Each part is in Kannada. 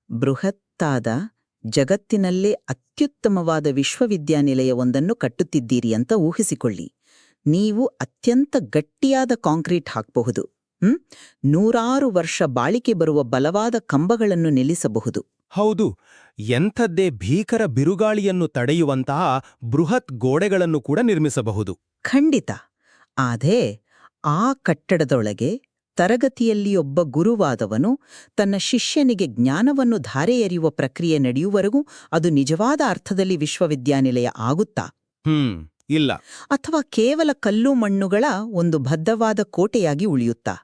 ಬೃಹತ್ತಾದ ಜಗತ್ತಿನಲ್ಲೇ ಅತ್ಯುತ್ತಮವಾದ ವಿಶ್ವವಿದ್ಯಾನಿಲಯವೊಂದನ್ನು ಕಟ್ಟುತ್ತಿದ್ದೀರಿ ಅಂತ ಊಹಿಸಿಕೊಳ್ಳಿ. ನೀವು ಅತ್ಯಂತ ಗಟ್ಟಿಯಾದ ಕಾಂಕ್ರೀಟ್ ಹಾಕಬಹುದು. ನೂರಾರು ವರ್ಷ ಬಾಳಿಕೆ ಬರುವ ಬಲವಾದ ಕಂಬಗಳನ್ನು ನಿಲ್ಲಿಸಬಹುದು. ಹೌದು, ಎಂಥದ್ದೇ ಭೀಕರ ಬಿರುಗಾಳಿಯನ್ನು ತಡೆಯುವಂತಹ ಬೃಹತ್ ಗೋಡೆಗಳನ್ನು ಕೂಡ ನಿರ್ಮಿಸಬಹುದು. ಖಂಡಿತ. ಆದರೆ ಆ ಕಟ್ಟಡದೊಳಗೆ ತರಗತಿಯಲ್ಲಿ ಒಬ್ಬ ಗುರುವಾದವನು ತನ್ನ ಶಿಷ್ಯನಿಗೆ ಜ್ಞಾನವನ್ನು ಧಾರೆ ಎರೆಯುವ ಪ್ರಕ್ರಿಯೆ ನಡೆಯುವವರೆಗೂ ಅದು ನಿಜವಾದ ಅರ್ಥದಲ್ಲಿ ವಿಶ್ವವಿದ್ಯಾನಿಲಯ ಆಗುತ್ತಾ? ಇಲ್ಲ. ಅಥವಾ ಕೇವಲ ಕಲ್ಲು ಮಣ್ಣುಗಳ ಒಂದು ಬದ್ಧವಾದ ಕೋಟೆಯಾಗಿ ಉಳಿಯುತ್ತಾ?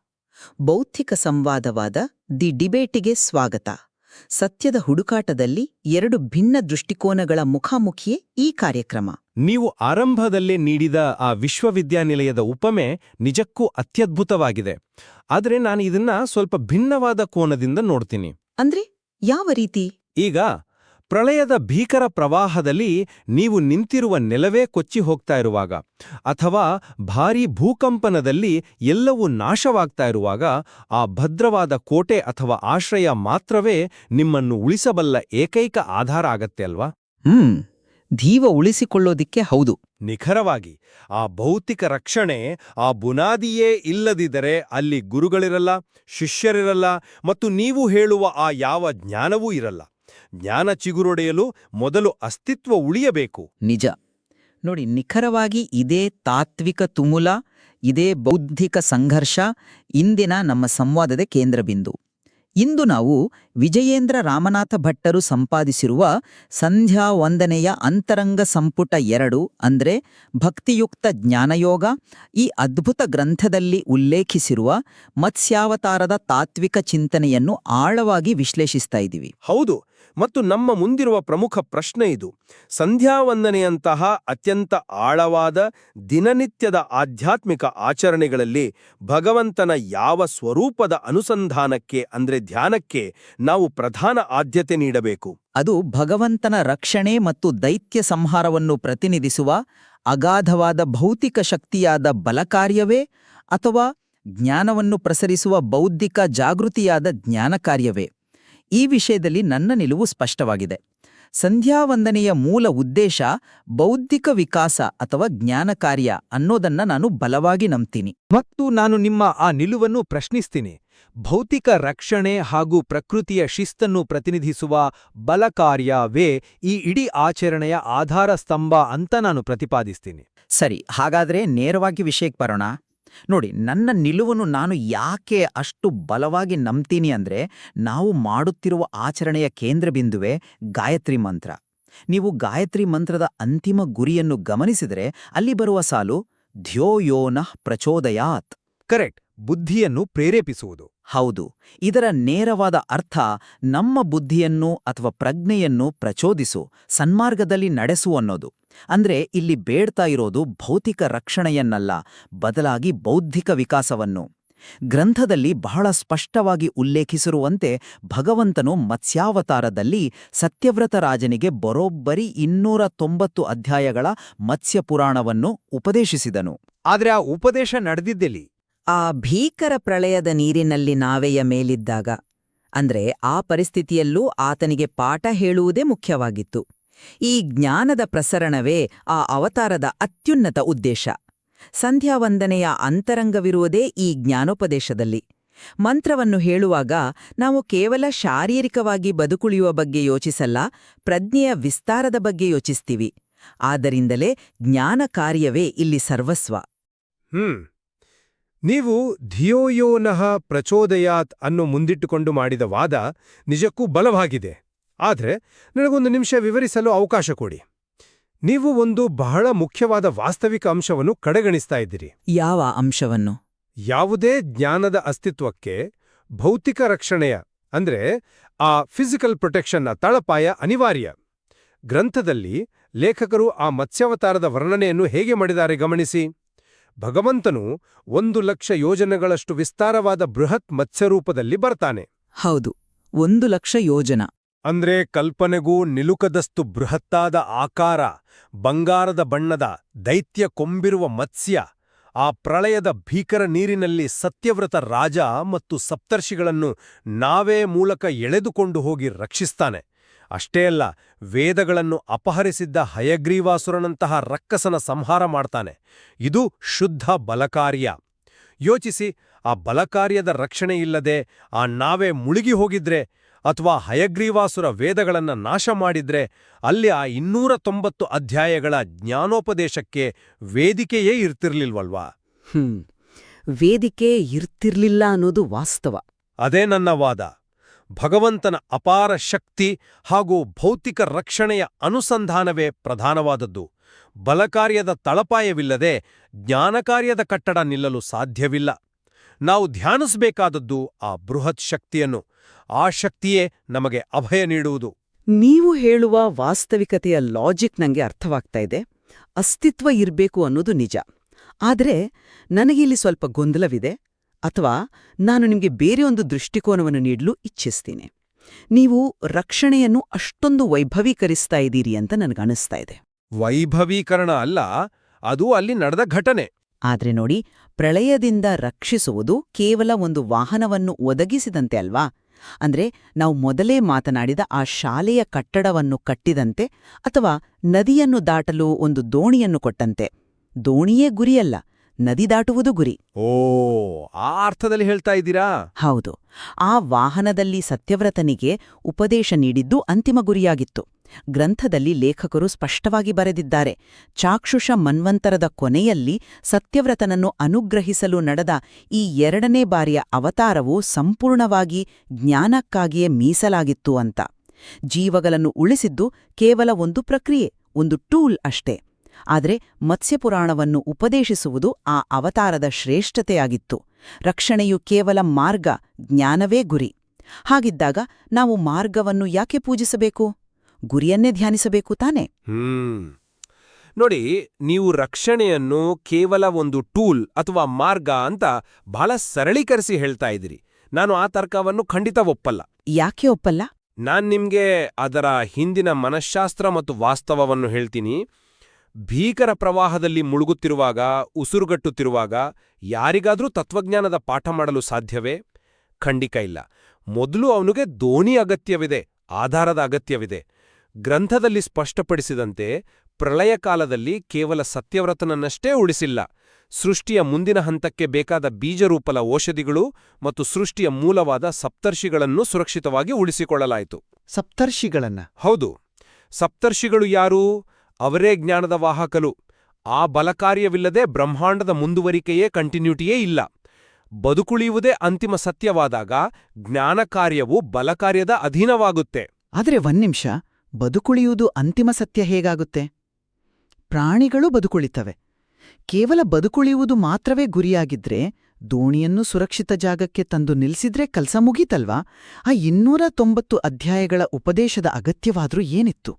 ಬೌದ್ಧಿಕ ಸಂವಾದವಾದ ದಿ ಡಿಬೇಟಿಗೆ ಸ್ವಾಗತ. ಸತ್ಯದ ಹುಡುಕಾಟದಲ್ಲಿ ಎರಡು ಭಿನ್ನ ದೃಷ್ಟಿಕೋನಗಳ ಮುಖಾಮುಖಿಯೇ ಈ ಕಾರ್ಯಕ್ರಮ. ನೀವು ಆರಂಭದಲ್ಲೇ ನೀಡಿದ ಆ ವಿಶ್ವವಿದ್ಯಾನಿಲಯದ ಉಪಮೆ ನಿಜಕ್ಕೂ ಅತ್ಯದ್ಭುತವಾಗಿದೆ. ಆದರೆ ನಾನು ಇದನ್ನ ಸ್ವಲ್ಪ ಭಿನ್ನವಾದ ಕೋನದಿಂದ ನೋಡ್ತೀನಿ. ಅಂದ್ರೆ ಯಾವ ರೀತಿ? ಈಗ ಪ್ರಳಯದ ಭೀಕರ ಪ್ರವಾಹದಲ್ಲಿ ನೀವು ನಿಂತಿರುವ ನೆಲವೇ ಕೊಚ್ಚಿ ಹೋಗ್ತಾ ಇರುವಾಗ, ಅಥವಾ ಭಾರೀ ಭೂಕಂಪನದಲ್ಲಿ ಎಲ್ಲವೂ ನಾಶವಾಗ್ತಾ ಇರುವಾಗ, ಆ ಭದ್ರವಾದ ಕೋಟೆ ಅಥವಾ ಆಶ್ರಯ ಮಾತ್ರವೇ ನಿಮ್ಮನ್ನು ಉಳಿಸಬಲ್ಲ ಏಕೈಕ ಆಧಾರ ಆಗತ್ತೆ ಅಲ್ವಾ? ದೀವ ಉಳಿಸಿಕೊಳ್ಳೋದಿಕ್ಕೆ ಹೌದು. ನಿಖರವಾಗಿ. ಆ ಭೌತಿಕ ರಕ್ಷಣೆ, ಆ ಬುನಾದಿಯೇ ಇಲ್ಲದಿದ್ದರೆ ಅಲ್ಲಿ ಗುರುಗಳಿರಲ್ಲ, ಶಿಷ್ಯರಿರಲ್ಲ, ಮತ್ತು ನೀವು ಹೇಳುವ ಆ ಯಾವ ಜ್ಞಾನವೂ ಇರಲ್ಲ. ಜ್ಞಾನ ಚಿಗುರೊಡೆಯಲು ಮೊದಲು ಅಸ್ತಿತ್ವ ಉಳಿಯಬೇಕು. ನಿಜ. ನೋಡಿ, ನಿಖರವಾಗಿ ಇದೇ ತಾತ್ವಿಕ ತುಮುಲ, ಇದೇ ಬೌದ್ಧಿಕ ಸಂಘರ್ಷ ಇಂದಿನ ನಮ್ಮ ಸಂವಾದದ ಕೇಂದ್ರಬಿಂದು. ಇಂದು ನಾವು ವಿಜಯೇಂದ್ರ ರಾಮನಾಥ ಭಟ್ಟರು ಸಂಪಾದಿಸಿರುವ ಸಂಧ್ಯಾ ವಂದನೆಯ ಅಂತರಂಗ ಸಂಪುಟ 2 ಅಂದ್ರೆ ಭಕ್ತಿಯುಕ್ತ ಜ್ಞಾನಯೋಗ, ಈ ಅದ್ಭುತ ಗ್ರಂಥದಲ್ಲಿ ಉಲ್ಲೇಖಿಸಿರುವ ಮತ್ಸ್ಯಾವತಾರದ ತಾತ್ವಿಕ ಚಿಂತನೆಯನ್ನು ಆಳವಾಗಿ ವಿಶ್ಲೇಷಿಸ್ತಾ ಇದ್ದೀವಿ. ಹೌದು, ಮತ್ತು ನಮ್ಮ ಮುಂದಿರುವ ಪ್ರಮುಖ ಪ್ರಶ್ನೆ ಇದು. ಸಂಧ್ಯಾವಂದನೆಯಂತಹ ಅತ್ಯಂತ ಆಳವಾದ ದಿನನಿತ್ಯದ ಆಧ್ಯಾತ್ಮಿಕ ಆಚರಣೆಗಳಲ್ಲಿ ಭಗವಂತನ ಯಾವ ಸ್ವರೂಪದ ಅನುಸಂಧಾನಕ್ಕೆ ಅಂದ್ರೆ ಧ್ಯಾನಕ್ಕೆ ನಾವು ಪ್ರಧಾನ ಆದ್ಯತೆ ನೀಡಬೇಕು? ಅದು ಭಗವಂತನ ರಕ್ಷಣೆ ಮತ್ತು ದೈತ್ಯ ಸಂಹಾರವನ್ನು ಪ್ರತಿನಿಧಿಸುವ ಅಗಾಧವಾದ ಭೌತಿಕ ಶಕ್ತಿಯಾದ ಬಲಕಾರ್ಯವೇ, ಅಥವಾ ಜ್ಞಾನವನ್ನು ಪ್ರಸರಿಸುವ ಬೌದ್ಧಿಕ ಜಾಗೃತಿಯಾದ ಜ್ಞಾನಕಾರ್ಯವೇ? ಈ ವಿಷಯದಲ್ಲಿ ನನ್ನ ನಿಲುವು ಸ್ಪಷ್ಟವಾಗಿದೆ. ಸಂಧ್ಯಾವಂದನೆಯ ಮೂಲ ಉದ್ದೇಶ ಬೌದ್ಧಿಕ ವಿಕಾಸ ಅಥವಾ ಜ್ಞಾನ ಕಾರ್ಯ ಅನ್ನೋದನ್ನ ನಾನು ಬಲವಾಗಿ ನಂಬ್ತೀನಿ. ಮತ್ತು ನಾನು ನಿಮ್ಮ ಆ ನಿಲುವನ್ನು ಪ್ರಶ್ನಿಸ್ತೀನಿ. ಭೌತಿಕ ರಕ್ಷಣೆ ಹಾಗೂ ಪ್ರಕೃತಿಯ ಶಿಸ್ತನ್ನು ಪ್ರತಿನಿಧಿಸುವ ಬಲಕಾರ್ಯವೇ ಈ ಇಡೀ ಆಚರಣೆಯ ಆಧಾರ ಸ್ತಂಭ ಅಂತ ನಾನು ಪ್ರತಿಪಾದಿಸ್ತೀನಿ. ಸರಿ, ಹಾಗಾದ್ರೆ ನೇರವಾಗಿ ವಿಷಯಕ್ಕೆ ಬರೋಣ. ನೋಡಿ, ನನ್ನ ನಿಲುವನ್ನು ನಾನು ಯಾಕೆ ಅಷ್ಟು ಬಲವಾಗಿ ನಂಬ್ತೀನಿ ಅಂದ್ರೆ, ನಾವು ಮಾಡುತ್ತಿರುವ ಆಚರಣೆಯ ಕೇಂದ್ರಬಿಂದುವೆ ಗಾಯತ್ರಿ ಮಂತ್ರ. ನೀವು ಗಾಯತ್ರಿ ಮಂತ್ರದ ಅಂತಿಮ ಗುರಿಯನ್ನು ಗಮನಿಸಿದರೆ ಅಲ್ಲಿ ಬರುವ ಸಾಲು ಧ್यो यो नः ಪ್ರಚೋದಯಾತ್. ಕರೆಕ್ಟ್, ಬುದ್ಧಿಯನ್ನು ಪ್ರೇರೇಪಿಸುವುದು. ಹೌದು, ಇದರ ನೇರವಾದ ಅರ್ಥ ನಮ್ಮ ಬುದ್ಧಿಯನ್ನು ಅಥವಾ ಪ್ರಜ್ಞೆಯನ್ನು ಪ್ರಚೋದಿಸು, ಸನ್ಮಾರ್ಗದಲ್ಲಿ ನಡೆಸು ಅನ್ನೋದು. ಅಂದ್ರೆ ಇಲ್ಲಿ ಬೇಡ್ತಾ ಇರೋದು ಭೌತಿಕ ರಕ್ಷಣೆಯನ್ನಲ್ಲ, ಬದಲಾಗಿ ಬೌದ್ಧಿಕ ವಿಕಾಸವನ್ನು. ಗ್ರಂಥದಲ್ಲಿ ಬಹಳ ಸ್ಪಷ್ಟವಾಗಿ ಉಲ್ಲೇಖಿಸಿರುವಂತೆ ಭಗವಂತನು ಮತ್ಸ್ಯಾವತಾರದಲ್ಲಿ ಸತ್ಯವ್ರತ ರಾಜನಿಗೆ ಬರೋಬ್ಬರಿ 290 ಅಧ್ಯಾಯಗಳ ಮತ್ಸ್ಯ ಪುರಾಣವನ್ನು ಉಪದೇಶಿಸಿದನು. ಆದ್ರೆ ಆ ಉಪದೇಶ ನಡೆದಿದ್ದೆಲ್ಲಿ? ಆ ಭೀಕರ ಪ್ರಳಯದ ನೀರಿನಲ್ಲಿ ನಾವೆಯ ಮೇಲಿದ್ದಾಗ. ಅಂದ್ರೆ ಆ ಪರಿಸ್ಥಿತಿಯಲ್ಲೂ ಆತನಿಗೆ ಪಾಠ ಹೇಳುವುದೇ ಮುಖ್ಯವಾಗಿತ್ತು. ಈ ಜ್ಞಾನದ ಪ್ರಸರಣವೇ ಆ ಅವತಾರದ ಅತ್ಯುನ್ನತ ಉದ್ದೇಶ. ಸಂಧ್ಯಾವಂದನೆಯ ಅಂತರಂಗವಿರುವುದೇ ಈ ಜ್ಞಾನೋಪದೇಶದಲ್ಲಿ. ಮಂತ್ರವನ್ನು ಹೇಳುವಾಗ ನಾವು ಕೇವಲ ಶಾರೀರಿಕವಾಗಿ ಬದುಕುಳಿಯುವ ಬಗ್ಗೆ ಯೋಚಿಸಲ್ಲ, ಪ್ರಜ್ಞೆಯ ವಿಸ್ತಾರದ ಬಗ್ಗೆ ಯೋಚಿಸ್ತೀವಿ. ಆದ್ದರಿಂದಲೇ ಜ್ಞಾನ ಕಾರ್ಯವೇ ಇಲ್ಲಿ ಸರ್ವಸ್ವ. ನೀವು ಧಿಯೋ ಯೋ ನಃ ಪ್ರಚೋದಯಾತ್ ಅನ್ನು ಮುಂದಿಟ್ಟುಕೊಂಡು ಮಾಡಿದ ವಾದ ನಿಜಕ್ಕೂ ಬಲವಾಗಿದೆ. ಆದ್ರೆ ನನಗೊಂದು ನಿಮಿಷ ವಿವರಿಸಲು ಅವಕಾಶ ಕೊಡಿ. ನೀವು ಒಂದು ಬಹಳ ಮುಖ್ಯವಾದ ವಾಸ್ತವಿಕ ಅಂಶವನ್ನು ಕಡೆಗಣಿಸ್ತಾ ಇದ್ದೀರಿ. ಯಾವ ಅಂಶವನ್ನು? ಯಾವುದೇ ಜ್ಞಾನದ ಅಸ್ತಿತ್ವಕ್ಕೆ ಭೌತಿಕ ರಕ್ಷಣೆಯ ಅಂದ್ರೆ ಆ ಫಿಸಿಕಲ್ ಪ್ರೊಟೆಕ್ಷನ್ನ ತಳಪಾಯ ಅನಿವಾರ್ಯ. ಗ್ರಂಥದಲ್ಲಿ ಲೇಖಕರು ಆ ಮತ್ಸ್ಯಾವತಾರದ ವರ್ಣನೆಯನ್ನು ಹೇಗೆ ಮಾಡಿದ್ದಾರೆ ಗಮನಿಸಿ. ಭಗವಂತನು 1,00,000 ಯೋಜನೆಗಳಷ್ಟು ವಿಸ್ತಾರವಾದ ಬೃಹತ್ ಮತ್ಸ್ಯರೂಪದಲ್ಲಿ ಬರ್ತಾನೆ. ಹೌದು, 1,00,000 ಯೋಜನ. ಅಂದ್ರೆ ಕಲ್ಪನೆಗೂ ನಿಲುಕದಷ್ಟು ಬೃಹತ್ತಾದ ಆಕಾರ, ಬಂಗಾರದ ಬಣ್ಣದ ದೈತ್ಯ ಕೊಂಬಿರುವ ಮತ್ಸ್ಯ, ಆ ಪ್ರಳಯದ ಭೀಕರ ನೀರಿನಲ್ಲಿ ಸತ್ಯವ್ರತ ರಾಜ ಮತ್ತು ಸಪ್ತರ್ಷಿಗಳನ್ನು ನಾವೇ ಮೂಲಕ ಎಳೆದುಕೊಂಡು ಹೋಗಿ ರಕ್ಷಿಸ್ತಾನೆ. ಅಷ್ಟೇ ಅಲ್ಲ, ವೇದಗಳನ್ನು ಅಪಹರಿಸಿದ್ದ ಹಯಗ್ರೀವಾಸುರನಂತಹ ರಕ್ಕಸನ ಸಂಹಾರ ಮಾಡ್ತಾನೆ. ಇದು ಶುದ್ಧ ಬಲಕಾರ್ಯ. ಯೋಚಿಸಿ, ಆ ಬಲಕಾರ್ಯದ ರಕ್ಷಣೆಯಿಲ್ಲದೆ ಆ ನಾವೇ ಮುಳುಗಿ ಹೋಗಿದ್ರೆ ಅಥವಾ ಹಯಗ್ರೀವಾಸುರ ವೇದಗಳನ್ನ ನಾಶ ಮಾಡಿದ್ರೆ ಅಲ್ಲಿ ಆ 290 ಅಧ್ಯಾಯಗಳ ಜ್ಞಾನೋಪದೇಶಕ್ಕೆ ವೇದಿಕೆಯೇ ಇರ್ತಿರ್ಲಿಲ್ವಲ್ವಾ? ವೇದಿಕೆ ಇರ್ತಿರ್ಲಿಲ್ಲ ಅನ್ನೋದು ವಾಸ್ತವ. ಅದೇ ನನ್ನ ವಾದ. ಭಗವಂತನ ಅಪಾರ ಶಕ್ತಿ ಹಾಗೂ ಭೌತಿಕ ರಕ್ಷಣೆಯ ಅನುಸಂಧಾನವೇ ಪ್ರಧಾನವಾದದ್ದು. ಬಲಕಾರ್ಯದ ತಳಪಾಯವಿಲ್ಲದೆ ಜ್ಞಾನಕಾರ್ಯದ ಕಟ್ಟಡ ನಿಲ್ಲಲು ಸಾಧ್ಯವಿಲ್ಲ. ನಾವು ಧ್ಯಾನಿಸಬೇಕಾದದ್ದು ಆ ಬೃಹತ್ ಶಕ್ತಿಯನ್ನು. ಆ ಶಕ್ತಿಯೇ ನಮಗೆ ಅಭಯ ನೀಡುವುದು. ನೀವು ಹೇಳುವ ವಾಸ್ತವಿಕತೆಯ ಲಾಜಿಕ್ ನಂಗೆ ಅರ್ಥವಾಗ್ತಾ ಇದೆ. ಅಸ್ತಿತ್ವ ಇರ್ಬೇಕು ಅನ್ನೋದು ನಿಜ. ಆದ್ರೆ ನನಗಿಲ್ಲಿ ಸ್ವಲ್ಪ ಗೊಂದಲವಿದೆ, ಅಥವಾ ನಾನು ನಿಮಗೆ ಬೇರೆ ಒಂದು ದೃಷ್ಟಿಕೋನವನ್ನು ನೀಡಲು ಇಚ್ಛಿಸ್ತೀನಿ. ನೀವು ರಕ್ಷಣೆಯನ್ನು ಅಷ್ಟೊಂದು ವೈಭವೀಕರಿಸ್ತಾ ಇದ್ದೀರಿ ಅಂತ ನನಗನ್ನಿಸ್ತಾ ಇದೆ. ವೈಭವೀಕರಣ ಅಲ್ಲ, ಅದು ಅಲ್ಲಿ ನಡೆದ ಘಟನೆ. ಆದ್ರೆ ನೋಡಿ, ಪ್ರಳಯದಿಂದ ರಕ್ಷಿಸುವುದು ಕೇವಲ ಒಂದು ವಾಹನವನ್ನು ಒದಗಿಸಿದಂತೆ ಅಲ್ವಾ? ಅಂದ್ರೆ ನಾವು ಮೊದಲೇ ಮಾತನಾಡಿದ ಆ ಶಾಲೆಯ ಕಟ್ಟಡವನ್ನು ಕಟ್ಟಿದಂತೆ, ಅಥವಾ ನದಿಯನ್ನು ದಾಟಲು ಒಂದು ದೋಣಿಯನ್ನು ಕೊಟ್ಟಂತೆ. ದೋಣಿಯೇ ಗುರಿಯಲ್ಲ, ನದಿ ದಾಟುವುದು ಗುರಿ. ಓ, ಆ ಅರ್ಥದಲ್ಲಿ ಹೇಳ್ತಾ ಇದ್ದೀರಾ? ಹೌದು. ಆ ವಾಹನದಲ್ಲಿ ಸತ್ಯವ್ರತನಿಗೆ ಉಪದೇಶ ನೀಡಿದ್ದು ಅಂತಿಮ ಗುರಿಯಾಗಿತ್ತು. ಗ್ರಂಥದಲ್ಲಿ ಲೇಖಕರು ಸ್ಪಷ್ಟವಾಗಿ ಬರೆದಿದ್ದಾರೆ, ಚಾಕ್ಷುಷ ಮನ್ವಂತರದ ಕೊನೆಯಲ್ಲಿ ಸತ್ಯವ್ರತನನ್ನು ಅನುಗ್ರಹಿಸಲು ನಡೆದ ಈ 2ನೇ ಬಾರಿಯ ಅವತಾರವು ಸಂಪೂರ್ಣವಾಗಿ ಜ್ಞಾನಕ್ಕಾಗಿಯೇ ಮೀಸಲಾಗಿತ್ತು ಅಂತ. ಜೀವಗಳನ್ನು ಉಳಿಸಿದ್ದು ಕೇವಲ ಒಂದು ಪ್ರಕ್ರಿಯೆ, ಒಂದು ಟೂಲ್ ಅಷ್ಟೇ. ಆದರೆ ಮತ್ಸ್ಯಪುರಾಣವನ್ನು ಉಪದೇಶಿಸುವುದು ಆ ಅವತಾರದ ಶ್ರೇಷ್ಠತೆಯಾಗಿತ್ತು. ರಕ್ಷಣೆಯು ಕೇವಲ ಮಾರ್ಗ, ಜ್ಞಾನವೇ ಗುರಿ. ಹಾಗಿದ್ದಾಗ ನಾವು ಮಾರ್ಗವನ್ನು ಯಾಕೆ ಪೂಜಿಸಬೇಕು? ಗುರಿಯನ್ನೇ ಧ್ಯಾನಿಸಬೇಕು ತಾನೆ? ನೋಡಿ, ನೀವು ರಕ್ಷಣೆಯನ್ನು ಕೇವಲ ಒಂದು ಟೂಲ್ ಅಥವಾ ಮಾರ್ಗ ಅಂತ ಬಹಳ ಸರಳೀಕರಿಸಿ ಹೇಳ್ತಾ ಇದ್ದೀರಿ. ನಾನು ಆ ತರ್ಕವನ್ನು ಖಂಡಿತ ಒಪ್ಪಲ್ಲ. ಯಾಕೆ ಒಪ್ಪಲ್ಲ? ನಾನ್ ನಿಮ್ಗೆ ಅದರ ಹಿಂದಿನ ಮನಃಶಾಸ್ತ್ರ ಮತ್ತು ವಾಸ್ತವವನ್ನು ಹೇಳ್ತೀನಿ. ಭೀಕರ ಪ್ರವಾಹದಲ್ಲಿ ಮುಳುಗುತ್ತಿರುವಾಗ, ಉಸುರುಗಟ್ಟುತ್ತಿರುವಾಗ ಯಾರಿಗಾದ್ರೂ ತತ್ವಜ್ಞಾನದ ಪಾಠ ಮಾಡಲು ಸಾಧ್ಯವೇ? ಖಂಡಿತ ಇಲ್ಲ. ಮೊದಲು ಅವನಿಗೆ ದೋಣಿ ಅಗತ್ಯವಿದೆ, ಆಧಾರದ ಅಗತ್ಯವಿದೆ. ಗ್ರಂಥದಲ್ಲಿ ಸ್ಪಷ್ಟಪಡಿಸಿದಂತೆ ಪ್ರಳಯ ಕಾಲದಲ್ಲಿ ಕೇವಲ ಸತ್ಯವ್ರತನನ್ನಷ್ಟೇ ಉಳಿಸಿಲ್ಲ. ಸೃಷ್ಟಿಯ ಮುಂದಿನ ಹಂತಕ್ಕೆ ಬೇಕಾದ ಬೀಜರೂಪಲ ಔಷಧಿಗಳು ಮತ್ತು ಸೃಷ್ಟಿಯ ಮೂಲವಾದ ಸಪ್ತರ್ಷಿಗಳನ್ನು ಸುರಕ್ಷಿತವಾಗಿ ಉಳಿಸಿಕೊಳ್ಳಲಾಯಿತು. ಸಪ್ತರ್ಷಿಗಳನ್ನ? ಹೌದು. ಸಪ್ತರ್ಷಿಗಳು ಯಾರು? ಅವರೇ ಜ್ಞಾನದ ವಾಹಕರು. ಆ ಬಲಕಾರ್ಯವಿಲ್ಲದೆ ಬ್ರಹ್ಮಾಂಡದ ಮುಂದುವರಿಕೆಯೇ, ಕಂಟಿನ್ಯೂಟಿಯೇ ಇಲ್ಲ. ಬದುಕುಳಿಯುವುದೇ ಅಂತಿಮ ಸತ್ಯವಾದಾಗ ಜ್ಞಾನಕಾರ್ಯವು ಬಲಕಾರ್ಯದ ಅಧೀನವಾಗುತ್ತೆ. ಆದರೆ ಒಂದ್ನಿಮಿಷ, ಬದುಕುಳಿಯುವುದು ಅಂತಿಮ ಸತ್ಯ ಹೇಗಾಗುತ್ತೆ? ಪ್ರಾಣಿಗಳು ಬದುಕುಳಿತವೆ. ಕೇವಲ ಬದುಕುಳಿಯುವುದು ಮಾತ್ರವೇ ಗುರಿಯಾಗಿದ್ರೆ ದೋಣಿಯನ್ನು ಸುರಕ್ಷಿತ ಜಾಗಕ್ಕೆ ತಂದು ನಿಲ್ಸಿದ್ರೆ ಕೆಲಸ ಮುಗೀತಲ್ವಾ? ಆ 290 ಅಧ್ಯಾಯಗಳ ಉಪದೇಶದ ಅಗತ್ಯವಾದ್ರೂ ಏನಿತ್ತು?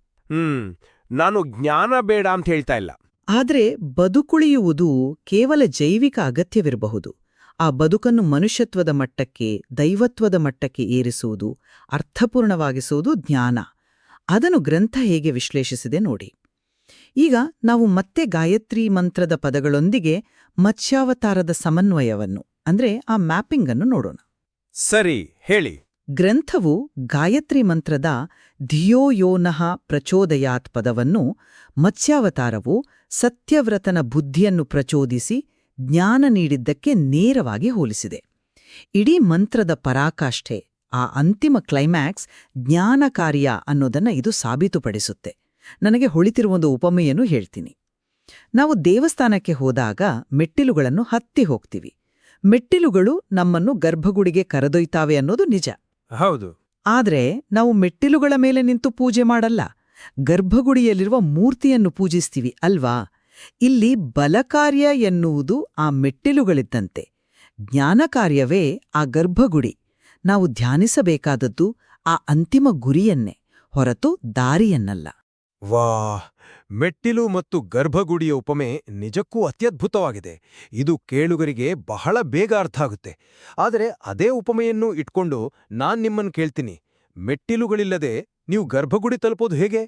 ನಾನು ಜ್ಞಾನ ಬೇಡ ಅಂತ ಹೇಳ್ತಾ ಇಲ್ಲ. ಆದ್ರೆ ಬದುಕುಳಿಯುವುದು ಕೇವಲ ಜೈವಿಕ ಅಗತ್ಯವಿರಬಹುದು. ಆ ಬದುಕನ್ನು ಮನುಷ್ಯತ್ವದ ಮಟ್ಟಕ್ಕೆ, ದೈವತ್ವದ ಮಟ್ಟಕ್ಕೆ ಏರಿಸುವುದು, ಅರ್ಥಪೂರ್ಣವಾಗಿಸುವುದು ಜ್ಞಾನ. ಅದನ್ನು ಗ್ರಂಥ ಹೇಗೆ ವಿಶ್ಲೇಷಿಸಿದೆ ನೋಡಿ. ಈಗ ನಾವು ಮತ್ತೆ ಗಾಯತ್ರಿ ಮಂತ್ರದ ಪದಗಳೊಂದಿಗೆ ಮತ್ಸ್ಯಾವತಾರದ ಸಮನ್ವಯವನ್ನು, ಅಂದ್ರೆ ಆ ಮ್ಯಾಪಿಂಗ್ ಅನ್ನು ನೋಡೋಣ. ಸರಿ, ಹೇಳಿ. ಗ್ರಂಥವು ಗಾಯತ್ರಿ ಮಂತ್ರದ ಧಿಯೋ ಯೋ ನಃ ಪ್ರಚೋದಯಾತ್ ಪದವನ್ನು ಮತ್ಸ್ಯಾವತಾರವು ಸತ್ಯವ್ರತನ ಬುದ್ಧಿಯನ್ನು ಪ್ರಚೋದಿಸಿ ಜ್ಞಾನ ನೀಡಿದ್ದಕ್ಕೆ ನೇರವಾಗಿ ಹೋಲಿಸಿದೆ. ಇಡೀ ಮಂತ್ರದ ಪರಾಕಾಷ್ಠೆ, ಆ ಅಂತಿಮ ಕ್ಲೈಮ್ಯಾಕ್ಸ್ ಜ್ಞಾನಕಾರ್ಯ ಅನ್ನೋದನ್ನ ಇದು ಸಾಬೀತುಪಡಿಸುತ್ತೆ. ನನಗೆ ಹೊಳಿತಿರುವೊಂದು ಉಪಮೆಯನ್ನು ಹೇಳ್ತೀನಿ. ನಾವು ದೇವಸ್ಥಾನಕ್ಕೆ ಹೋದಾಗ ಮೆಟ್ಟಿಲುಗಳನ್ನು ಹತ್ತಿ ಹೋಗ್ತೀವಿ. ಮೆಟ್ಟಿಲುಗಳು ನಮ್ಮನ್ನು ಗರ್ಭಗುಡಿಗೆ ಕರೆದೊಯ್ತಾವೆ ಅನ್ನೋದು ನಿಜ. ಹೌದು. ಆದ್ರೆ ನಾವು ಮೆಟ್ಟಿಲುಗಳ ಮೇಲೆ ನಿಂತು ಪೂಜೆ ಮಾಡಲ್ಲ, ಗರ್ಭಗುಡಿಯಲ್ಲಿರುವ ಮೂರ್ತಿಯನ್ನು ಪೂಜಿಸ್ತೀವಿ ಅಲ್ವಾ? ಇಲ್ಲಿ ಬಲಕಾರ್ಯ ಎನ್ನುವುದು ಆ ಮೆಟ್ಟಿಲುಗಳಿದ್ದಂತೆ, ಜ್ಞಾನಕಾರ್ಯವೇ ಆ ಗರ್ಭಗುಡಿ. ನಾವು ಧ್ಯಾನಿಸಬೇಕಾದದ್ದು ಆ ಅಂತಿಮ ಗುರಿಯನ್ನೇ, ಹೊರತು ದಾರಿಯನ್ನಲ್ಲ. ವಾ, ಮೆಟ್ಟಿಲು ಮತ್ತು ಗರ್ಭಗುಡಿಯ ಉಪಮೆ ನಿಜಕ್ಕೂ ಅತ್ಯದ್ಭುತವಾಗಿದೆ. ಇದು ಕೇಳುಗರಿಗೆ ಬಹಳ ಬೇಗ ಅರ್ಥ ಆಗುತ್ತೆ. ಆದರೆ ಅದೇ ಉಪಮೆಯನ್ನು ಇಟ್ಕೊಂಡು ನಾನ್ ನಿಮ್ಮನ್ನು ಕೇಳ್ತೀನಿ, ಮೆಟ್ಟಿಲುಗಳಿಲ್ಲದೆ ನೀವು ಗರ್ಭಗುಡಿ ತಲುಪೋದು ಹೇಗೆ?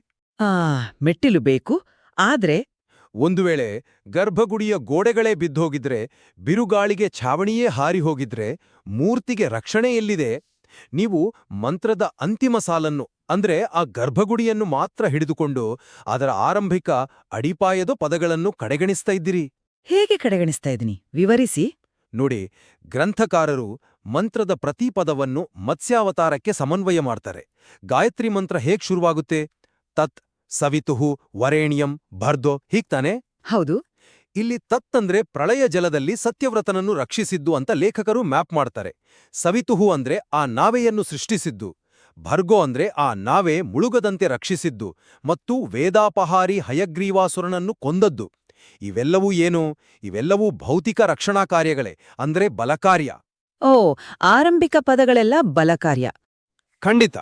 ಮೆಟ್ಟಿಲು ಬೇಕು, ಆದ್ರೆ ಒಂದು ವೇಳೆ ಗರ್ಭಗುಡಿಯ ಗೋಡೆಗಳೇ ಬಿದ್ದೋಗಿದ್ರೆ, ಬಿರುಗಾಳಿಗೆ ಛಾವಣಿಯೇ ಹಾರಿ ಹೋಗಿದ್ರೆ, ಮೂರ್ತಿಗೆ ರಕ್ಷಣೆ ಎಲ್ಲಿದೆ? ನೀವು ಮಂತ್ರದ ಅಂತಿಮ ಸಾಲನ್ನು ಅಂದ್ರೆ ಆ ಗರ್ಭಗುಡಿಯನ್ನು ಮಾತ್ರ ಹಿಡಿದುಕೊಂಡು ಅದರ ಆರಂಭಿಕ ಅಡಿಪಾಯದ ಪದಗಳನ್ನು ಕಡೆಗಣಿಸ್ತಾ ಇದ್ದೀರಿ. ಹೇಗೆ ಕಡೆಗಣಿಸ್ತಾ ಇದ್ದೀನಿ? ವಿವರಿಸಿ. ನೋಡಿ, ಗ್ರಂಥಕಾರರು ಮಂತ್ರದ ಪ್ರತಿ ಪದವನ್ನು ಮತ್ಸ್ಯಾವತಾರಕ್ಕೆ ಸಮನ್ವಯ ಮಾಡ್ತಾರೆ. ಗಾಯತ್ರಿ ಮಂತ್ರ ಹೇಗ್ ಶುರುವಾಗುತ್ತೆ? ತತ್, ಸವಿತುಹು, ವರೇಣ್ಯಂ, ಭರ್ದೋ, ಹೀಗ್ತಾನೆ? ಹೌದು. ಇಲ್ಲಿ ತತ್ ಅಂದ್ರೆ ಪ್ರಳಯ ಜಲದಲ್ಲಿ ಸತ್ಯವ್ರತನನ್ನು ರಕ್ಷಿಸಿದ್ದು ಅಂತ ಲೇಖಕರು ಮ್ಯಾಪ್ ಮಾಡ್ತಾರೆ. ಸವಿತುಹು ಅಂದ್ರೆ ಆ ನಾವೆಯನ್ನು ಸೃಷ್ಟಿಸಿದ್ದು. ಭರ್ಗೋ ಅಂದ್ರೆ ಆ ನಾವೆ ಮುಳುಗದಂತೆ ರಕ್ಷಿಸಿದ್ದು ಮತ್ತು ವೇದಾಪಹಾರಿ ಹಯಗ್ರೀವಾಸುರನನ್ನು ಕೊಂದದ್ದು. ಇವೆಲ್ಲವೂ ಏನು? ಇವೆಲ್ಲವೂ ಭೌತಿಕ ರಕ್ಷಣಾ ಕಾರ್ಯಗಳೇ, ಅಂದ್ರೆ ಬಲಕಾರ್ಯ. ಓ, ಆರಂಭಿಕ ಪದಗಳೆಲ್ಲ ಬಲಕಾರ್ಯ. ಖಂಡಿತ.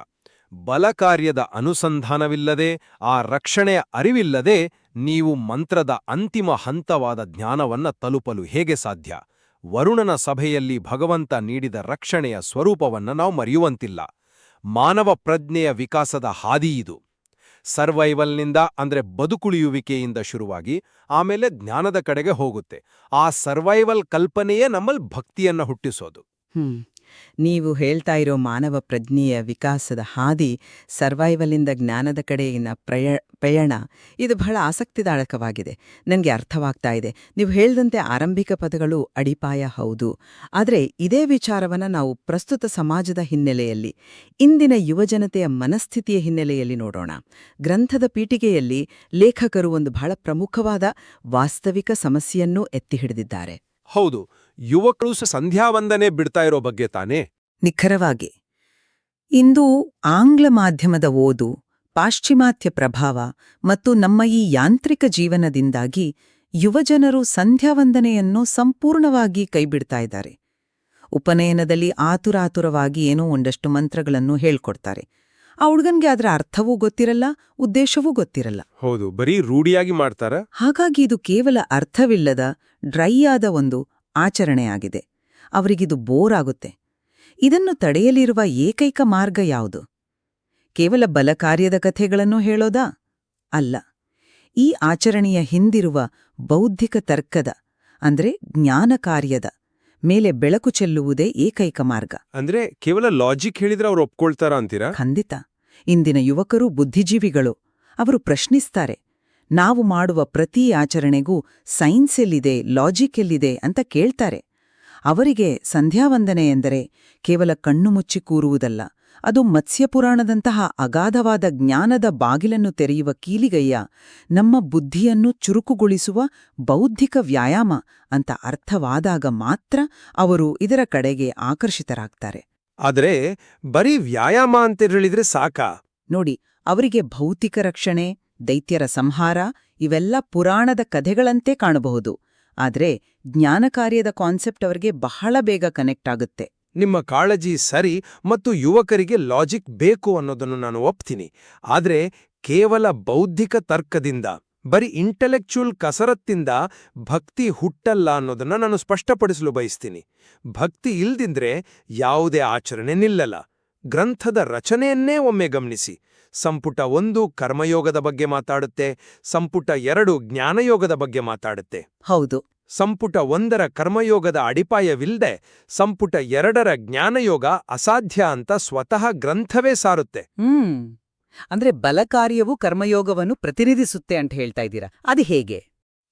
ಬಲಕಾರ್ಯದ ಅನುಸಂಧಾನವಿಲ್ಲದೆ, ಆ ರಕ್ಷಣೆಯ ಅರಿವಿಲ್ಲದೆ ನೀವು ಮಂತ್ರದ ಅಂತಿಮ ಹಂತವಾದ ಜ್ಞಾನವನ್ನ ತಲುಪಲು ಹೇಗೆ ಸಾಧ್ಯ? ವರುಣನ ಸಭೆಯಲ್ಲಿ ಭಗವಂತ ನೀಡಿದ ರಕ್ಷಣೆಯ ಸ್ವರೂಪವನ್ನ ನಾವು ಮರೆಯುವಂತಿಲ್ಲ. ಮಾನವ ಪ್ರಜ್ಞೆಯ ವಿಕಾಸದ ಹಾದಿಯಿದು. ಸರ್ವೈವಲ್ನಿಂದ ಅಂದ್ರೆ ಬದುಕುಳಿಯುವಿಕೆಯಿಂದ ಶುರುವಾಗಿ ಆಮೇಲೆ ಜ್ಞಾನದ ಕಡೆಗೆ ಹೋಗುತ್ತೆ. ಆ ಸರ್ವೈವಲ್ ಕಲ್ಪನೆಯೇ ನಮ್ಮಲ್ಲಿ ಭಕ್ತಿಯನ್ನ ಹುಟ್ಟಿಸೋದು. ನೀವು ಹೇಳ್ತಾ ಇರೋ ಮಾನವ ಪ್ರಜ್ಞೆಯ ವಿಕಾಸದ ಹಾದಿ, ಸರ್ವೈವಲಿಂದ ಜ್ಞಾನದ ಕಡೆಗಿನ ಪ್ರಯಾಣ, ಇದು ಬಹಳ ಆಸಕ್ತಿದಾಯಕವಾಗಿದೆ. ನನಗೆ ಅರ್ಥವಾಗ್ತಾ ಇದೆ. ನೀವು ಹೇಳ್ದಂತೆ ಆರಂಭಿಕ ಪದಗಳು ಅಡಿಪಾಯ, ಹೌದು. ಆದರೆ ಇದೇ ವಿಚಾರವನ್ನು ನಾವು ಪ್ರಸ್ತುತ ಸಮಾಜದ ಹಿನ್ನೆಲೆಯಲ್ಲಿ, ಇಂದಿನ ಯುವಜನತೆಯ ಮನಸ್ಥಿತಿಯ ಹಿನ್ನೆಲೆಯಲ್ಲಿ ನೋಡೋಣ. ಗ್ರಂಥದ ಪೀಠಿಗೆಯಲ್ಲಿ ಲೇಖಕರು ಒಂದು ಬಹಳ ಪ್ರಮುಖವಾದ ವಾಸ್ತವಿಕ ಸಮಸ್ಯೆಯನ್ನೂ ಎತ್ತಿ ಹಿಡಿದಿದ್ದಾರೆ. ಹೌದು, ಯುವಕರು ಸಂಧ್ಯಾವಂದನೆ ಬಿಡ್ತಾ ಇರೋ ಬಗ್ಗೆ ತಾನೇ? ನಿಖರವಾಗಿ. ಇಂದು ಆಂಗ್ಲ ಮಾಧ್ಯಮದ ಓದು, ಪಾಶ್ಚಿಮಾತ್ಯ ಪ್ರಭಾವ ಮತ್ತು ನಮ್ಮ ಈ ಯಾಂತ್ರಿಕ ಜೀವನದಿಂದಾಗಿ ಯುವಜನರು ಸಂಧ್ಯಾವಂದನೆಯನ್ನು ಸಂಪೂರ್ಣವಾಗಿ ಕೈಬಿಡ್ತಾ ಇದ್ದಾರೆ. ಉಪನಯನದಲ್ಲಿ ಆತುರಾತುರವಾಗಿ ಏನೋ ಒಂದಷ್ಟು ಮಂತ್ರಗಳನ್ನು ಹೇಳ್ಕೊಡ್ತಾರೆ. ಆ ಹುಡುಗನ್ಗೆ ಅದರ ಅರ್ಥವೂ ಗೊತ್ತಿರಲ್ಲ, ಉದ್ದೇಶವೂ ಗೊತ್ತಿರಲ್ಲ. ಹೌದು, ಬರೀ ರೂಢಿಯಾಗಿ ಮಾಡ್ತಾರ. ಹಾಗಾಗಿ ಇದು ಕೇವಲ ಅರ್ಥವಿಲ್ಲದ, ಡ್ರೈ ಆದ ಒಂದು ಆಚರಣೆಯಾಗಿದೆ. ಅವರಿಗಿದು ಬೋರ್ ಆಗುತ್ತೆ. ಇದನ್ನು ತಡೆಯಲಿರುವ ಏಕೈಕ ಮಾರ್ಗ ಯಾವುದು? ಕೇವಲ ಬಲಕಾರ್ಯದ ಕಥೆಗಳನ್ನು ಹೇಳೋದಾ? ಅಲ್ಲ. ಈ ಆಚರಣೆಯ ಹಿಂದಿರುವ ಬೌದ್ಧಿಕ ತರ್ಕದ, ಅಂದ್ರೆ ಜ್ಞಾನ ಕಾರ್ಯದ ಮೇಲೆ ಬೆಳಕು ಚೆಲ್ಲುವುದೇ ಏಕೈಕ ಮಾರ್ಗ. ಅಂದ್ರೆ ಕೇವಲ ಲಾಜಿಕ್ ಹೇಳಿದ್ರೆ ಅವ್ರು ಒಪ್ಕೊಳ್ತಾರ ಅಂತೀರಾ? ಖಂಡಿತ. ಇಂದಿನ ಯುವಕರು ಬುದ್ಧಿಜೀವಿಗಳು. ಅವರು ಪ್ರಶ್ನಿಸ್ತಾರೆ. ನಾವು ಮಾಡುವ ಪ್ರತಿ ಆಚರಣೆಗೂ ಸೈನ್ಸ್ ಎಲ್ಲಿದೆ, ಲಾಜಿಕ್ ಎಲ್ಲಿದೆ ಅಂತ ಕೇಳ್ತಾರೆ. ಅವರಿಗೆ ಸಂಧ್ಯಾವಂದನೆ ಎಂದರೆ ಕೇವಲ ಕಣ್ಣು ಮುಚ್ಚಿ ಕೂರುವುದಲ್ಲ, ಅದು ಮತ್ಸ್ಯಪುರಾಣದಂತಹ ಅಗಾಧವಾದ ಜ್ಞಾನದ ಬಾಗಿಲನ್ನು ತೆರೆಯುವ ಕೀಲಿಗಯ್ಯ, ನಮ್ಮ ಬುದ್ಧಿಯನ್ನು ಚುರುಕುಗೊಳಿಸುವ ಬೌದ್ಧಿಕ ವ್ಯಾಯಾಮ ಅಂತ ಅರ್ಥವಾದಾಗ ಮಾತ್ರ ಅವರು ಇದರ ಕಡೆಗೆ ಆಕರ್ಷಿತರಾಗ್ತಾರೆ. ಆದರೆ ಬರೀ ವ್ಯಾಯಾಮ ಅಂತ ಹೇಳಿದ್ರೆ ಸಾಕಾ? ನೋಡಿ, ಅವರಿಗೆ ಭೌತಿಕ ರಕ್ಷಣೆ, ದೈತ್ಯರ ಸಂಹಾರ ಇವೆಲ್ಲ ಪುರಾಣದ ಕಥೆಗಳಂತೆ ಕಾಣಬಹುದು. ಆದ್ರೆ ಜ್ಞಾನ ಕಾರ್ಯದ ಕಾನ್ಸೆಪ್ಟ್ ಅವರಿಗೆ ಬಹಳ ಬೇಗ ಕನೆಕ್ಟ್ ಆಗುತ್ತೆ. ನಿಮ್ಮ ಕಾಳಜಿ ಸರಿ, ಮತ್ತು ಯುವಕರಿಗೆ ಲಾಜಿಕ್ ಬೇಕು ಅನ್ನೋದನ್ನು ನಾನು ಒಪ್ತೀನಿ. ಆದ್ರೆ ಕೇವಲ ಬೌದ್ಧಿಕ ತರ್ಕದಿಂದ, ಬರೀ ಇಂಟೆಲೆಕ್ಚುಯಲ್ ಕಸರತ್ತಿಂದ ಭಕ್ತಿ ಹುಟ್ಟಲ್ಲ ಅನ್ನೋದನ್ನ ನಾನು ಸ್ಪಷ್ಟಪಡಿಸಲು ಬಯಸ್ತೀನಿ. ಭಕ್ತಿ ಇಲ್ದಿದ್ರೆ ಯಾವುದೇ ಆಚರಣೆ ನಿಲ್ಲಲ್ಲ. ಗ್ರಂಥದ ರಚನೆಯನ್ನೇ ಒಮ್ಮೆ ಗಮನಿಸಿ. ಸಂಪುಟ 1 ಕರ್ಮಯೋಗದ ಬಗ್ಗೆ ಮಾತಾಡುತ್ತೆ, ಸಂಪುಟ 2 ಜ್ಞಾನಯೋಗದ ಬಗ್ಗೆ ಮಾತಾಡುತ್ತೆ. ಹೌದು. ಸಂಪುಟ 1ರ ಕರ್ಮಯೋಗದ ಅಡಿಪಾಯವಿಲ್ಲದೆ ಸಂಪುಟ 2ರ ಜ್ಞಾನಯೋಗ ಅಸಾಧ್ಯ ಅಂತ ಸ್ವತಃ ಗ್ರಂಥವೇ ಸಾರುತ್ತೆ. ಅಂದ್ರೆ ಬಲಕಾರ್ಯವು ಕರ್ಮಯೋಗವನ್ನು ಪ್ರತಿನಿಧಿಸುತ್ತೆ ಅಂತ ಹೇಳ್ತಾ ಇದ್ದೀರಾ? ಅದು ಹೇಗೆ?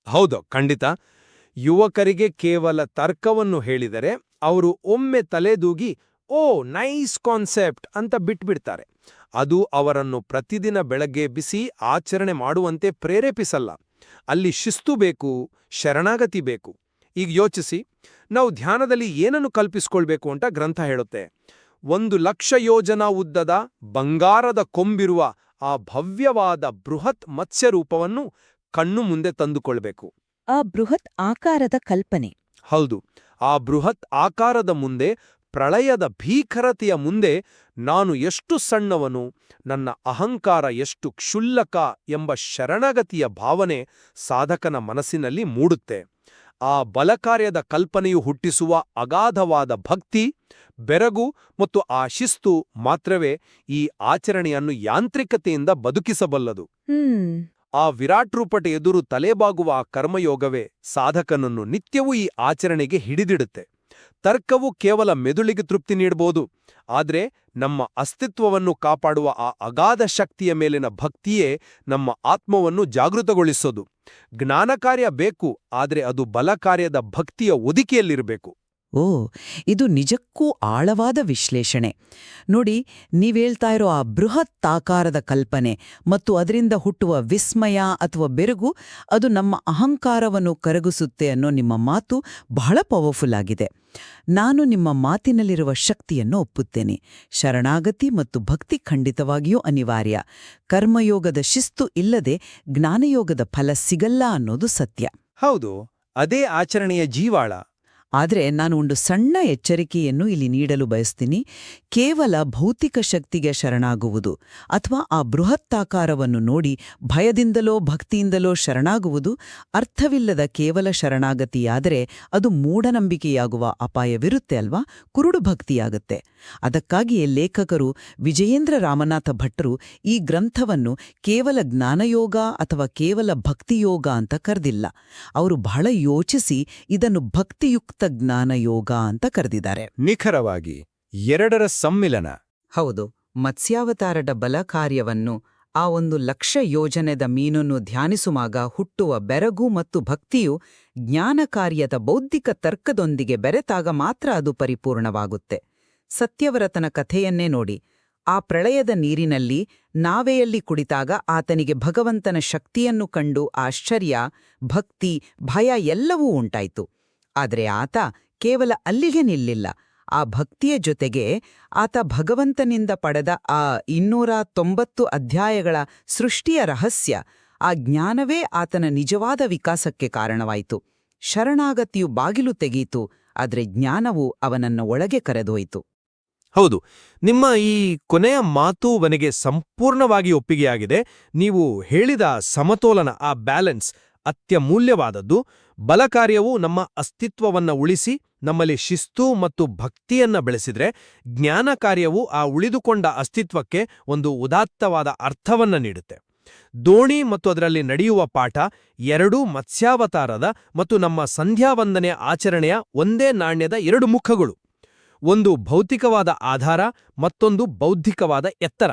ಹೌದು, ಖಂಡಿತ. ಯುವಕರಿಗೆ ಕೇವಲ ತರ್ಕವನ್ನು ಹೇಳಿದರೆ ಅವರು ಒಮ್ಮೆ ತಲೆದೂಗಿ ಓ ನೈಸ್ ಕಾನ್ಸೆಪ್ಟ್ ಅಂತ ಬಿಟ್ಬಿಡ್ತಾರೆ. ಅದು ಅವರನ್ನು ಪ್ರತಿದಿನ ಬೆಳಗ್ಗೆ ಬಿಸಿ ಆಚರಣೆ ಮಾಡುವಂತೆ ಪ್ರೇರೇಪಿಸಲ್ಲ. ಅಲ್ಲಿ ಶಿಸ್ತು ಬೇಕು, ಶರಣಾಗತಿ ಬೇಕು. ಈಗ ಯೋಚಿಸಿ, ನಾವು ಧ್ಯಾನದಲ್ಲಿ ಏನನ್ನು ಕಲ್ಪಿಸ್ಕೊಳ್ಬೇಕು ಅಂತ ಗ್ರಂಥ ಹೇಳುತ್ತೆ? 1,00,000 ಯೋಜನ ಉದ್ದದ ಬಂಗಾರದ ಕೊಂಬಿರುವ ಆ ಭವ್ಯವಾದ ಬೃಹತ್ ಮತ್ಸ್ಯರೂಪವನ್ನು ಕಣ್ಣು ಮುಂದೆ ತಂದುಕೊಳ್ಬೇಕು. ಆ ಬೃಹತ್ ಆಕಾರದ ಕಲ್ಪನೆ. ಹೌದು, ಆ ಬೃಹತ್ ಆಕಾರದ ಮುಂದೆ, ಪ್ರಳಯದ ಭೀಕರತೆಯ ಮುಂದೆ ನಾನು ಎಷ್ಟು ಸಣ್ಣವನು, ನನ್ನ ಅಹಂಕಾರ ಎಷ್ಟು ಕ್ಷುಲ್ಲಕ ಎಂಬ ಶರಣಗತಿಯ ಭಾವನೆ ಸಾಧಕನ ಮನಸ್ಸಿನಲ್ಲಿ ಮೂಡುತ್ತೆ. ಆ ಬಲಕಾರ್ಯದ ಕಲ್ಪನೆಯು ಹುಟ್ಟಿಸುವ ಅಗಾಧವಾದ ಭಕ್ತಿ, ಬೆರಗು ಮತ್ತು ಆ ಶಿಸ್ತು ಮಾತ್ರವೇ ಈ ಆಚರಣೆಯನ್ನು ಯಾಂತ್ರಿಕತೆಯಿಂದ ಬದುಕಿಸಬಲ್ಲದು. ಆ ವಿರಾಟ್ ರೂಪಟ ಎದುರು ತಲೆಬಾಗುವ ಆ ಕರ್ಮಯೋಗವೇ ಸಾಧಕನನ್ನು ನಿತ್ಯವೂ ಈ ಆಚರಣೆಗೆ ಹಿಡಿದಿಡುತ್ತೆ. ತರ್ಕವು ಕೇವಲ ಮೆದುಳಿಗೆ ತೃಪ್ತಿ ನೀಡಬಹುದು, ಆದ್ರೆ ನಮ್ಮ ಅಸ್ತಿತ್ವವನ್ನು ಕಾಪಾಡುವ ಆ ಅಗಾಧ ಶಕ್ತಿಯ ಮೇಲಿನ ಭಕ್ತಿಯೇ ನಮ್ಮ ಆತ್ಮವನ್ನು ಜಾಗೃತಗೊಳಿಸೋದು. ಜ್ಞಾನಕಾರ್ಯ ಬೇಕು, ಆದ್ರೆ ಅದು ಬಲಕಾರ್ಯದ ಭಕ್ತಿಯ ಒದಿಕೆಯಲ್ಲಿರಬೇಕು. ಓ, ಇದು ನಿಜಕ್ಕೂ ಆಳವಾದ ವಿಶ್ಲೇಷಣೆ. ನೋಡಿ, ನೀವೇಳ್ತಾ ಇರೋ ಆ ಬೃಹತ್ ಆಕಾರದ ಕಲ್ಪನೆ ಮತ್ತು ಅದರಿಂದ ಹುಟ್ಟುವ ವಿಸ್ಮಯ ಅಥವಾ ಬೆರಗು, ಅದು ನಮ್ಮ ಅಹಂಕಾರವನ್ನು ಕರಗಿಸುತ್ತೆ ಅನ್ನೋ ನಿಮ್ಮ ಮಾತು ಬಹಳ ಪವರ್ಫುಲ್ ಆಗಿದೆ. ನಾನು ನಿಮ್ಮ ಮಾತಿನಲ್ಲಿರುವ ಶಕ್ತಿಯನ್ನು ಒಪ್ಪುತ್ತೇನೆ. ಶರಣಾಗತಿ ಮತ್ತು ಭಕ್ತಿ ಖಂಡಿತವಾಗಿಯೂ ಅನಿವಾರ್ಯ. ಕರ್ಮಯೋಗದ ಶಿಸ್ತು ಇಲ್ಲದೆ ಜ್ಞಾನಯೋಗದ ಫಲ ಸಿಗಲ್ಲ ಅನ್ನೋದು ಸತ್ಯ. ಹೌದು, ಅದೇ ಆಚರಣೆಯ ಜೀವಾಳ. ಆದರೆ ನಾನು ಒಂದು ಸಣ್ಣ ಎಚ್ಚರಿಕೆಯನ್ನು ಇಲ್ಲಿ ನೀಡಲು ಬಯಸ್ತೀನಿ. ಕೇವಲ ಭೌತಿಕ ಶಕ್ತಿಗೆ ಶರಣಾಗುವುದು ಅಥವಾ ಆ ಬೃಹತ್ತಾಕಾರವನ್ನು ನೋಡಿ ಭಯದಿಂದಲೋ ಭಕ್ತಿಯಿಂದಲೋ ಶರಣಾಗುವುದು ಅರ್ಥವಿಲ್ಲದ ಕೇವಲ ಶರಣಾಗತಿಯಾದರೆ ಅದು ಮೂಢನಂಬಿಕೆಯಾಗುವ ಅಪಾಯವಿರುತ್ತೆ ಅಲ್ವಾ, ಕುರುಡು ಭಕ್ತಿಯಾಗುತ್ತೆ. ಅದಕ್ಕಾಗಿಯೇ ಲೇಖಕರು ವಿಜಯೇಂದ್ರ ರಾಮನಾಥ ಭಟ್ರು ಈ ಗ್ರಂಥವನ್ನು ಕೇವಲ ಜ್ಞಾನಯೋಗ ಅಥವಾ ಕೇವಲ ಭಕ್ತಿಯೋಗ ಅಂತ ಕರೆದಿಲ್ಲ. ಅವರು ಬಹಳ ಯೋಚಿಸಿ ಇದನ್ನು ಭಕ್ತಿಯುಕ್ತ ಜ್ಞಾನಯೋಗ ಅಂತ ಕರೆದಿದ್ದಾರೆ. ನಿಖರವಾಗಿ ಎರಡರ ಸಮ್ಮಿಲನ. ಹೌದು, ಮತ್ಸ್ಯಾವತಾರದ ಬಲ ಕಾರ್ಯವನ್ನು, ಆ 1,00,000 ಯೋಜನೆದ ಮೀನನ್ನು ಧ್ಯಾನಿಸುವಾಗ ಹುಟ್ಟುವ ಬೆರಗು ಮತ್ತು ಭಕ್ತಿಯು ಜ್ಞಾನ ಕಾರ್ಯದ ಬೌದ್ಧಿಕ ತರ್ಕದೊಂದಿಗೆ ಬೆರೆತಾಗ ಮಾತ್ರ ಅದು ಪರಿಪೂರ್ಣವಾಗುತ್ತೆ. ಸತ್ಯವ್ರತನ ಕಥೆಯನ್ನೇ ನೋಡಿ. ಆ ಪ್ರಳಯದ ನೀರಿನಲ್ಲಿ ನಾವೆಯಲ್ಲಿ ಕುಳಿತಾಗ ಆತನಿಗೆ ಭಗವಂತನ ಶಕ್ತಿಯನ್ನು ಕಂಡು ಆಶ್ಚರ್ಯ, ಭಕ್ತಿ, ಭಯ ಎಲ್ಲವೂ ಉಂಟಾಯಿತು. ಆದರೆ ಆತ ಕೇವಲ ಅಲ್ಲಿಗೆ ನಿಲ್ಲಿಲ್ಲ. ಆ ಭಕ್ತಿಯ ಜೊತೆಗೆ ಆತ ಭಗವಂತನಿಂದ ಪಡೆದ ಆ 290 ಅಧ್ಯಾಯಗಳ ಸೃಷ್ಟಿಯ ರಹಸ್ಯ, ಆ ಜ್ಞಾನವೇ ಆತನ ನಿಜವಾದ ವಿಕಾಸಕ್ಕೆ ಕಾರಣವಾಯಿತು. ಶರಣಾಗತಿಯು ಬಾಗಿಲು ತೆಗೀತು, ಆದರೆ ಜ್ಞಾನವು ಅವನನ್ನು ಒಳಗೆ ಕರೆದೊಯ್ತು. ಹೌದು, ನಿಮ್ಮ ಈ ಕೊನೆಯ ಮಾತು ನನಗೆ ಸಂಪೂರ್ಣವಾಗಿ ಒಪ್ಪಿಗೆಯಾಗಿದೆ. ನೀವು ಹೇಳಿದ ಸಮತೋಲನ, ಆ ಬ್ಯಾಲೆನ್ಸ್ ಅತ್ಯಮೂಲ್ಯವಾದದ್ದು. ಬಲಕಾರ್ಯವು ನಮ್ಮ ಅಸ್ತಿತ್ವವನ್ನ ಉಳಿಸಿ ನಮ್ಮಲ್ಲಿ ಶಿಸ್ತು ಮತ್ತು ಭಕ್ತಿಯನ್ನ ಬೆಳೆಸಿದ್ರೆ, ಜ್ಞಾನ ಕಾರ್ಯವು ಆ ಉಳಿದುಕೊಂಡ ಅಸ್ತಿತ್ವಕ್ಕೆ ಒಂದು ಉದಾತ್ತವಾದ ಅರ್ಥವನ್ನ ನೀಡುತ್ತೆ. ದೋಣಿ ಮತ್ತು ಅದರಲ್ಲಿ ನಡೆಯುವ ಪಾಠ ಎರಡೂ ಮತ್ಸ್ಯಾವತಾರದ ಮತ್ತು ನಮ್ಮ ಸಂಧ್ಯಾವಂದನೆಯ ಆಚರಣೆಯ ಒಂದೇ ನಾಣ್ಯದ 2 ಮುಖಗಳು. ಒಂದು ಭೌತಿಕವಾದ ಆಧಾರ, ಮತ್ತೊಂದು ಬೌದ್ಧಿಕವಾದ ಎತ್ತರ.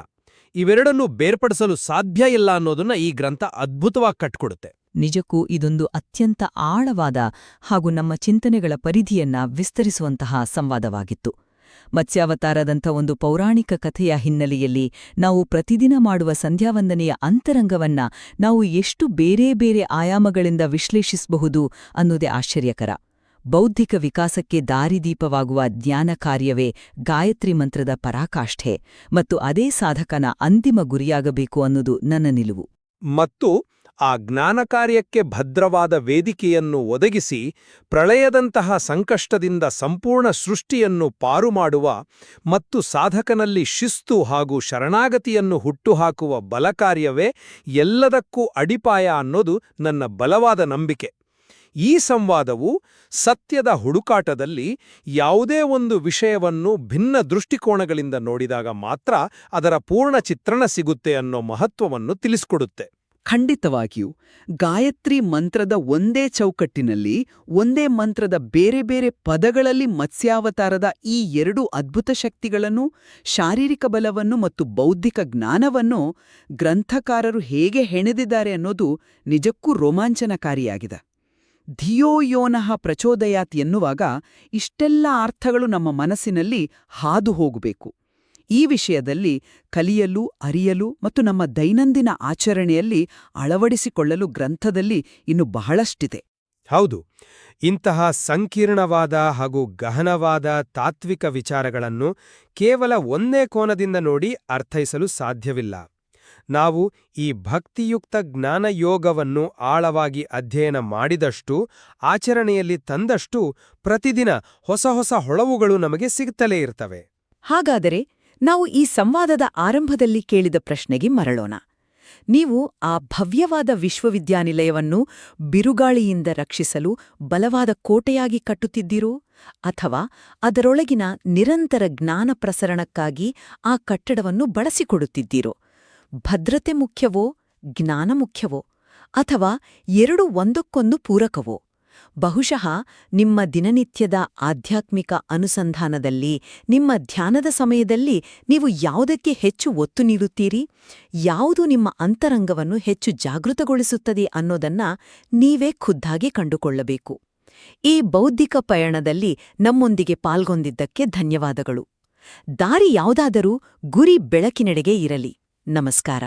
ಇವೆರಡನ್ನೂ ಬೇರ್ಪಡಿಸಲು ಸಾಧ್ಯ ಇಲ್ಲ ಅನ್ನೋದನ್ನ ಈ ಗ್ರಂಥ ಅದ್ಭುತವಾಗಿ ಕಟ್ಕೊಡುತ್ತೆ. ನಿಜಕ್ಕೂ ಇದೊಂದು ಅತ್ಯಂತ ಆಳವಾದ ಹಾಗೂ ನಮ್ಮ ಚಿಂತನೆಗಳ ಪರಿಧಿಯನ್ನ ವಿಸ್ತರಿಸುವಂತಹ ಸಂವಾದವಾಗಿತ್ತು. ಮತ್ಸ್ಯಾವತಾರದಂಥ ಒಂದು ಪೌರಾಣಿಕ ಕಥೆಯ ಹಿನ್ನೆಲೆಯಲ್ಲಿ ನಾವು ಪ್ರತಿದಿನ ಮಾಡುವ ಸಂಧ್ಯಾವಂದನೆಯ ಅಂತರಂಗವನ್ನ ನಾವು ಎಷ್ಟು ಬೇರೆ ಬೇರೆ ಆಯಾಮಗಳಿಂದ ವಿಶ್ಲೇಷಿಸಬಹುದು ಅನ್ನೋದೇ ಆಶ್ಚರ್ಯಕರ. ಬೌದ್ಧಿಕ ವಿಕಾಸಕ್ಕೆ ದಾರಿದೀಪವಾಗುವ ಜ್ಞಾನ ಕಾರ್ಯವೇ ಗಾಯತ್ರಿ ಮಂತ್ರದ ಪರಾಕಾಷ್ಠೆ ಮತ್ತು ಅದೇ ಸಾಧಕನ ಅಂತಿಮ ಗುರಿಯಾಗಬೇಕು ಅನ್ನೋದು ನನ್ನ ನಿಲುವು. ಮತ್ತು ಆ ಜ್ಞಾನ ಕಾರ್ಯಕ್ಕೆ ಭದ್ರವಾದ ವೇದಿಕೆಯನ್ನು ಒದಗಿಸಿ ಪ್ರಳಯದಂತಹ ಸಂಕಷ್ಟದಿಂದ ಸಂಪೂರ್ಣ ಸೃಷ್ಟಿಯನ್ನು ಪಾರು ಮಾಡುವ ಮತ್ತು ಸಾಧಕನಲ್ಲಿ ಶಿಸ್ತು ಹಾಗೂ ಶರಣಾಗತಿಯನ್ನು ಹುಟ್ಟುಹಾಕುವ ಬಲಕಾರ್ಯವೇ ಎಲ್ಲದಕ್ಕೂ ಅಡಿಪಾಯ ಅನ್ನೋದು ನನ್ನ ಬಲವಾದ ನಂಬಿಕೆ. ಈ ಸಂವಾದವು ಸತ್ಯದ ಹುಡುಕಾಟದಲ್ಲಿ ಯಾವುದೇ ಒಂದು ವಿಷಯವನ್ನು ಭಿನ್ನ ದೃಷ್ಟಿಕೋನಗಳಿಂದ ನೋಡಿದಾಗ ಮಾತ್ರ ಅದರ ಪೂರ್ಣ ಚಿತ್ರಣ ಸಿಗುತ್ತೆ ಅನ್ನೋ ಮಹತ್ವವನ್ನು ತಿಳಿಸ್ಕೊಡುತ್ತೆ. ಖಂಡಿತವಾಗಿಯೂ ಗಾಯತ್ರಿ ಮಂತ್ರದ ಒಂದೇ ಚೌಕಟ್ಟಿನಲ್ಲಿ, ಒಂದೇ ಮಂತ್ರದ ಬೇರೆ ಬೇರೆ ಪದಗಳಲ್ಲಿ ಮತ್ಸ್ಯಾವತಾರದ ಈ 2 ಅದ್ಭುತ ಶಕ್ತಿಗಳನ್ನು, ಶಾರೀರಿಕ ಬಲವನ್ನು ಮತ್ತು ಬೌದ್ಧಿಕ ಜ್ಞಾನವನ್ನು ಗ್ರಂಥಕಾರರು ಹೇಗೆ ಹೆಣೆದಿದ್ದಾರೆ ಅನ್ನೋದು ನಿಜಕ್ಕೂ ರೋಮಾಂಚನಕಾರಿಯಾಗಿದೆ. ಧಿಯೋ ಯೋನಃ ಪ್ರಚೋದಯಾತ್ ಎನ್ನುವಾಗ ಇಷ್ಟೆಲ್ಲ ಅರ್ಥಗಳು ನಮ್ಮ ಮನಸ್ಸಿನಲ್ಲಿ ಹಾದು ಹೋಗಬೇಕು. ಈ ವಿಷಯದಲ್ಲಿ ಕಲಿಯಲು, ಅರಿಯಲು ಮತ್ತು ನಮ್ಮ ದೈನಂದಿನ ಆಚರಣೆಯಲ್ಲಿ ಅಳವಡಿಸಿಕೊಳ್ಳಲು ಗ್ರಂಥದಲ್ಲಿ ಇನ್ನು ಬಹಳಷ್ಟಿದೆ. ಹೌದು, ಇಂತಹ ಸಂಕೀರ್ಣವಾದ ಹಾಗೂ ಗಹನವಾದ ತಾತ್ವಿಕ ವಿಚಾರಗಳನ್ನು ಕೇವಲ ಒಂದೇ ಕೋನದಿಂದ ನೋಡಿ ಅರ್ಥೈಸಲು ಸಾಧ್ಯವಿಲ್ಲ. ನಾವು ಈ ಭಕ್ತಿಯುಕ್ತ ಜ್ಞಾನಯೋಗವನ್ನು ಆಳವಾಗಿ ಅಧ್ಯಯನ ಮಾಡಿದಷ್ಟು, ಆಚರಣೆಯಲ್ಲಿ ತಂದಷ್ಟು ಪ್ರತಿದಿನ ಹೊಸ ಹೊಸ ಹೊಳವುಗಳು ನಮಗೆ ಸಿಗುತ್ತಲೇ ಇರ್ತವೆ. ಹಾಗಾದರೆ ನಾವು ಈ ಸಂವಾದದ ಆರಂಭದಲ್ಲಿ ಕೇಳಿದ ಪ್ರಶ್ನೆಗೆ ಮರಳೋಣ. ನೀವು ಆ ಭವ್ಯವಾದ ವಿಶ್ವವಿದ್ಯಾನಿಲಯವನ್ನು ಬಿರುಗಾಳಿಯಿಂದ ರಕ್ಷಿಸಲು ಬಲವಾದ ಕೋಟೆಯಾಗಿ ಕಟ್ಟುತ್ತಿದ್ದೀರೋ, ಅಥವಾ ಅದರೊಳಗಿನ ನಿರಂತರ ಜ್ಞಾನ ಪ್ರಸರಣಕ್ಕಾಗಿ ಆ ಕಟ್ಟಡವನ್ನು ಬಳಸಿಕೊಡುತ್ತಿದ್ದೀರೋ? ಭದ್ರತೆ ಮುಖ್ಯವೋ, ಜ್ಞಾನ ಮುಖ್ಯವೋ? ಅಥವಾ ಎರಡು ಒಂದಕ್ಕೊಂದು ಪೂರಕವೋ? ಬಹುಶಃ ನಿಮ್ಮ ದಿನನಿತ್ಯದ ಆಧ್ಯಾತ್ಮಿಕ ಅನುಸಂಧಾನದಲ್ಲಿ, ನಿಮ್ಮ ಧ್ಯಾನದ ಸಮಯದಲ್ಲಿ ನೀವು ಯಾವುದಕ್ಕೆ ಹೆಚ್ಚು ಒತ್ತು ನೀಡುತ್ತೀರಿ? ಯಾವುದು ನಿಮ್ಮ ಅಂತರಂಗವನ್ನು ಹೆಚ್ಚು ಜಾಗೃತಗೊಳಿಸುತ್ತದೆ ಅನ್ನೋದನ್ನ ನೀವೇ ಖುದ್ದಾಗಿ ಕಂಡುಕೊಳ್ಳಬೇಕು. ಈ ಬೌದ್ಧಿಕ ಪಯಣದಲ್ಲಿ ನಮ್ಮೊಂದಿಗೆ ಪಾಲ್ಗೊಂಡಿದ್ದಕ್ಕೆ ಧನ್ಯವಾದಗಳು. ದಾರಿ ಯಾವುದಾದರೂ ಗುರಿ ಬೆಳಕಿನೆಡೆಗೆ ಇರಲಿ. ನಮಸ್ಕಾರ.